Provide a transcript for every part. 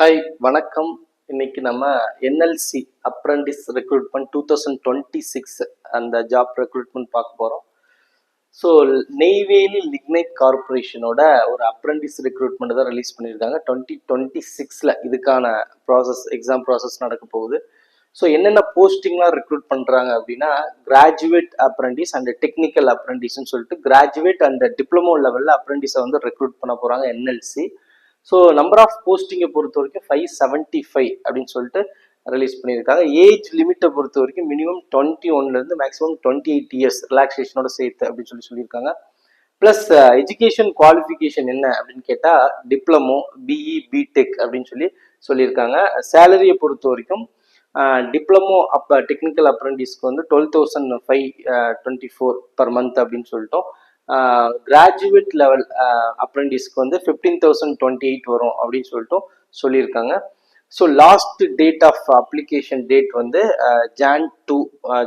Hi வணக்கம். இன்னைக்கு நம்ம என்எல்சி அப்ரண்டிஸ் ரெக்ரூட்மெண்ட் 2026 அந்த ஜாப் ரெக்ரூட்மெண்ட் பார்க்க போகிறோம். ஸோ நெய்வேலி லிக்னைட் கார்பரேஷனோட ஒரு அப்ரண்டிஸ் ரெக்ரூட்மெண்ட் தான் ரிலீஸ் பண்ணியிருக்காங்க 2026. இதுக்கான ப்ராசஸ் எக்ஸாம் ப்ராசஸ் நடக்க போகுது. ஸோ என்னென்ன போஸ்டிங்லாம் ரெக்ரூட் பண்ணுறாங்க அப்படின்னா கிராஜுவேட் அப்ரண்டிஸ் அண்ட் டெக்னிக்கல் அப்ரண்டிஸ்ன்னு சொல்லிட்டு கிராஜுவேட் அண்ட் டிப்ளமோ லெவலில் அப்ரண்டிஸை வந்து ரெக்ரூட் பண்ண போகிறாங்க என்எல்சி. ஸோ நம்பர் ஆஃப் போஸ்டிங்கை பொறுத்த வரைக்கும் 575 அப்படின்னு சொல்லிட்டு ரிலீஸ் பண்ணியிருக்காங்க. ஏஜ் லிமிட்டை பொறுத்த வரைக்கும் மினிமம் 21 மேக்ஸிமம் 28 இயர்ஸ் ரிலாக்ஸேஷனோட சேர்த்து அப்படின்னு சொல்லியிருக்காங்க. ப்ளஸ் எஜுகேஷன் குவாலிஃபிகேஷன் என்ன அப்படின்னு கேட்டால் டிப்ளமோ, பிஇ, பிடெக் அப்படின்னு சொல்லியிருக்காங்க. சேலரியை பொறுத்த வரைக்கும் டிப்ளமோ டெக்னிக்கல் அப்ரண்டிஸ்க்கு வந்து 12,524 பர் மந்த் அப்படின்னு சொல்லிட்டோம். கிராஜுவேட் லெவல் அப்ரண்டிஸ்க்கு வந்து 15,028 வரும் அப்படின்னு சொல்லியிருக்காங்க. So last date of application date வந்து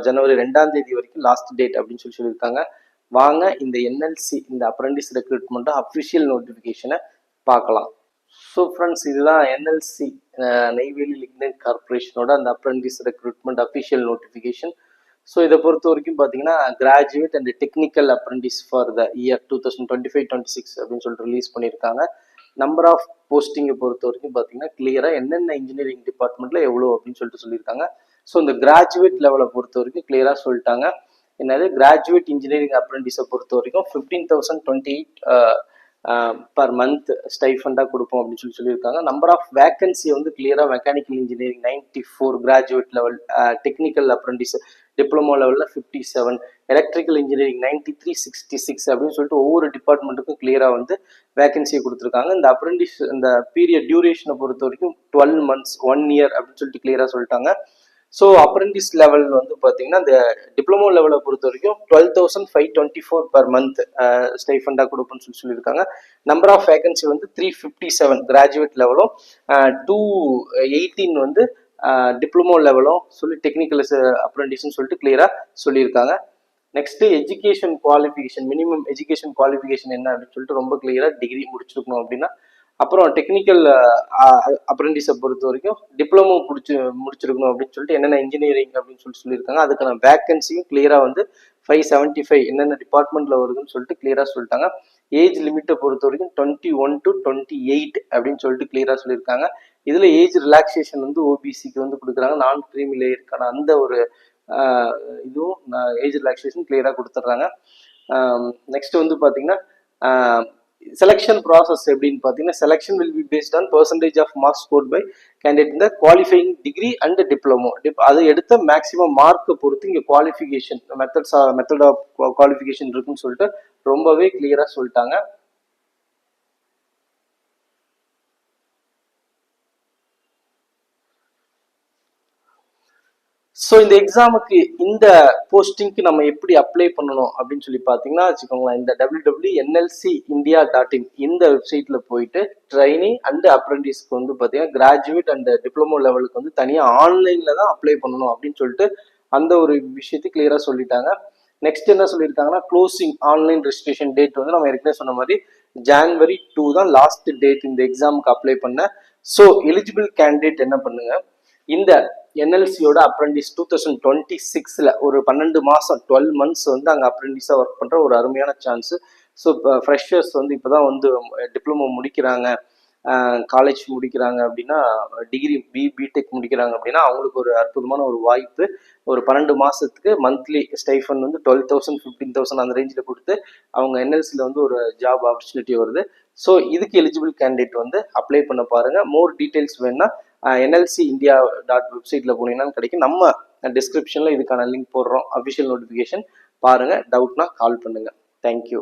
ஜனவரி 2 வரைக்கும் லாஸ்ட் டேட் அப்படின்னு சொல்லியிருக்காங்க. வாங்க இந்த என்எல்சி இந்த அப்ரண்டிஸ் ரெக்ரூட்மெண்ட் அஃபிஷியல் நோட்டிஃபிகேஷனை பார்க்கலாம். ஸோ ஃப்ரெண்ட்ஸ், இதுதான் என்எல்சி நெய்வேலி லிக்னைட் கார்பரேஷனோட அந்த apprentice recruitment official notification. So இதை பொறுத்த வரைக்கும் பார்த்தீங்கன்னா graduate and technical apprentice for the year 2025-26 அப்படின்னு சொல்லிட்டு ரிலீஸ் பண்ணியிருக்காங்க. நம்பர் ஆஃப் போஸ்டிங்கை பொறுத்த வரைக்கும் பார்த்தீங்கன்னா கிளியராக என்னென்ன இன்ஜினியரிங் டிபார்ட்மெண்ட்ல எவ்வளோ அப்படின்னு சொல்லியிருக்காங்க. ஸோ இந்த கிராஜுவேட் லெவலை பொறுத்த வரைக்கும் கிளியராக சொல்லிட்டாங்க. என்னது கிராஜுவேட் இன்ஜினியரிங் அப்ரண்டிஸை பொறுத்த வரைக்கும் 15,028 பர் மந்த் ஸ்டைஃபண்டாக கொடுப்போம் அப்படின்னு சொல்லியிருக்காங்க. நம்பர் ஆஃப் வேகன்சி வந்து கிளியராக mechanical engineering 94, graduate level technical apprentice diploma லெவலில் 57, எலக்ட்ரிக்கல் இன்ஜினியரிங் 93, 66 அப்படின்னு சொல்லிட்டு ஒவ்வொரு டிபார்ட்மெண்ட்டுக்கும் கிளியராக வந்து வேகன்சியை கொடுத்துருக்காங்க. இந்த அப்ரண்டிஸ் இந்த பீரியட் டியூரேஷனை பொறுத்த வரைக்கும் 12 months 1 year அப்படின்னு சொல்லிட்டு கிளியராக சொல்லிட்டாங்க. ஸோ அப்ரண்டிஸ் லெவல் வந்து பார்த்தீங்கன்னா இந்த டிப்ளமோ லெவலை பொறுத்த வரைக்கும் 12,524 பர் மந்த் ஸ்டைஃபண்டாக கொடுப்போம்னு சொல்லியிருக்காங்க. நம்பர் ஆஃப் வேகன்சி வந்து 357 கிராஜுவேட் லெவலும் 218 வந்து டிப்ளமோ லெவலும் டெக்னிக்கல் அப்ரண்டிஸ்ன்னு சொல்லிட்டு கிளியராக சொல்லியிருக்காங்க. Next education qualification, minimum education qualification என்ன அப்படின்னு சொல்லிட்டு ரொம்ப கிளியராக டிகிரி முடிச்சிருக்கணும் அப்படின்னா. அப்புறம் டெக்னிக்கல் அப்ரண்டிஸை பொறுத்த வரைக்கும் டிப்ளமோ முடிச்சிருக்கணும் அப்படின்னு சொல்லிட்டு என்னென்ன இன்ஜினியரிங் அப்படின்னு சொல்லியிருக்காங்க. அதுக்கான வேகன்சியும் கிளியராக வந்து 575 என்னென்ன டிபார்ட்மெண்ட்ல வருதுன்னு சொல்லிட்டு கிளியராக சொல்லிட்டாங்க. ஏஜ் லிமிட்டை பொறுத்த வரைக்கும் 21 to 28 அப்படின்னு சொல்லிட்டு கிளியராக சொல்லியிருக்காங்க. இதில் ஏஜ் ரிலாக்ஸேஷன் வந்து ஓபிசிக்கு வந்து கொடுக்குறாங்க. நான் கிரீமி லேயருக்கான அந்த ஒரு இதுவும் ஏஜ் ரிலாக்ஸேஷன் கிளியராக கொடுத்துட்றாங்க. நெக்ஸ்ட் வந்து பார்த்தீங்கன்னா செலெக்ஷன் ப்ராசஸ் எப்படின்னு பார்த்தீங்கன்னா selection will be based on percentage of marks scored by candidate இந்த குவாலிஃபைங் டிகிரி அண்ட் டிப்ளமோ. அது எடுத்த மேக்ஸிமம் மார்க்கை பொறுத்து இங்கே குவாலிஃபிகேஷன் மெத்தட் ஆஃப் குவாலிஃபிகேஷன் இருக்குன்னு சொல்லிட்டு ரொம்பவே கிளியராக சொல்லிட்டாங்க. ஸோ இந்த எக்ஸாமுக்கு இந்த போஸ்டிங்க்கு நம்ம எப்படி அப்ளை பண்ணணும் அப்படின்னு சொல்லி பார்த்தீங்கன்னா வச்சுக்கோங்களேன், இந்த www.nlcindia.in இந்த வெப்சைட்ல போயிட்டு ட்ரைனிங் அண்ட் அப்ரண்டிஸ்க்கு வந்து பார்த்தீங்கன்னா கிராஜுவேட் அண்ட் டிப்ளமோ லெவலுக்கு வந்து தனியாக ஆன்லைனில் தான் அப்ளை பண்ணணும் அப்படின்னு சொல்லிட்டு அந்த ஒரு விஷயத்தை கிளியராக சொல்லிட்டாங்க. நெக்ஸ்ட் என்ன சொல்லியிருக்காங்கன்னா க்ளோசிங் ஆன்லைன் ரெஜிஸ்ட்ரேஷன் டேட் வந்து நம்ம ஏற்கனவே சொன்ன மாதிரி January 2 தான் லாஸ்ட் டேட் இந்த எக்ஸாமுக்கு அப்ளை பண்ண. ஸோ எலிஜிபிள் கேண்டிடேட் என்ன பண்ணுங்க, இந்த என்எல்சியோட அப்ரண்டிஸ் 2026 ஒரு 12 மாதம் 12 months வந்து அங்கே அப்ரண்டிஸாக ஒர்க் பண்ணுற ஒரு அருமையான சான்ஸு. ஸோ இப்போ ஃப்ரெஷர்ஸ் வந்து இப்போ தான் வந்து டிப்ளமோ முடிக்கிறாங்க, காலேஜ் முடிக்கிறாங்க அப்படின்னா, டிகிரி பிடெக் முடிக்கிறாங்க அப்படின்னா அவங்களுக்கு ஒரு அற்புதமான ஒரு வாய்ப்பு. ஒரு 12 மாதத்துக்கு மந்த்லி ஸ்டைஃபன் வந்து 12,000 15,000 அந்த ரேஞ்சில் கொடுத்து அவங்க என்எல்சியில் வந்து ஒரு ஜாப் ஆப்பர்ச்சுனிட்டி வருது. ஸோ இதுக்கு எலிஜிபிள் கேண்டிடேட் வந்து அப்ளை பண்ண பாருங்க. மோர் டீட்டெயில்ஸ் வேணும்னா nlcindia.websiteல போனீங்கன்னா கிடைக்கும். நம்ம டிஸ்கிரிப்ஷன்ல இதுக்கான லிங்க் போடுறோம், அஃபிஷியல் நோட்டிஃபிகேஷன் பாருங்க. டவுட்னா கால் பண்ணுங்க. தேங்க்யூ.